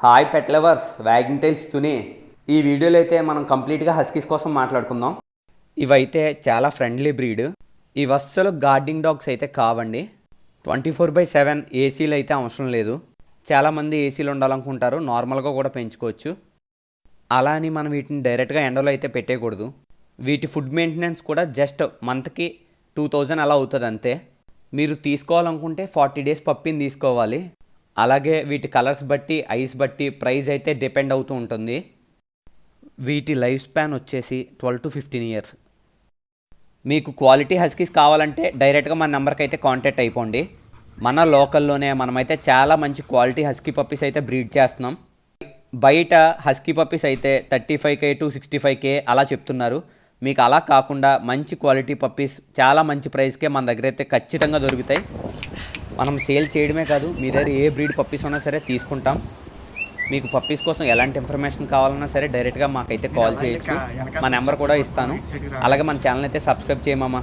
Hi pet lovers, wagging tiles Tuni. ఈ వీడియోలో అయితే మనం కంప్లీట్గా హస్కీస్ కోసం మాట్లాడుకుందాం. ఇవైతే చాలా ఫ్రెండ్లీ బ్రీడ్. ఇవి అస్సలు గార్డింగ్ డాగ్స్ అయితే కావండి. 24/7 ఏసీలు అయితే అవసరం లేదు. చాలామంది ఏసీలు ఉండాలనుకుంటారు, నార్మల్గా కూడా పెంచుకోవచ్చు. అలా అని మనం వీటిని డైరెక్ట్గా ఎండలో అయితే పెట్టేయకూడదు. వీటి ఫుడ్ మెయింటెనెన్స్ కూడా జస్ట్ మంత్కి 2000 అలా అవుతుంది అంతే. మీరు తీసుకోవాలనుకుంటే 40 డేస్ పప్పిని తీసుకోవాలి. అలాగే వీటి కలర్స్ బట్టి, ఐస్ బట్టి ప్రైస్ అయితే డిపెండ్ అవుతూ ఉంటుంది. వీటి లైఫ్ స్పాన్ వచ్చేసి 12 to 15 ఇయర్స్. మీకు క్వాలిటీ హస్కీస్ కావాలంటే డైరెక్ట్గా మన నెంబర్కి అయితే కాంటాక్ట్ అయిపోండి. మన లోకల్లోనే మనమైతే చాలా మంచి క్వాలిటీ హస్కీ పప్పీస్ అయితే బ్రీడ్ చేస్తున్నాం. బయట హస్కీ పప్పీస్ అయితే 35K to 65K అలా చెప్తున్నారు. మీకు అలా కాకుండా మంచి క్వాలిటీ పప్పీస్ చాలా మంచి ప్రైస్కే మన దగ్గర అయితే ఖచ్చితంగా దొరుకుతాయి. మనం సేల్ చేయడమే కాదు, మీ దగ్గర ఏ బ్రీడ్ పప్పీస్ ఉన్నా సరే తీసుకుంటాం. మీకు పప్పీస్ కోసం ఎలాంటి ఇన్ఫర్మేషన్ కావాలన్నా సరే డైరెక్ట్గా మాకైతే కాల్ చేయొచ్చు. మా నెంబర్ కూడా ఇస్తాను. అలాగే మన ఛానల్ అయితే సబ్స్క్రైబ్ చేయమమ్మా.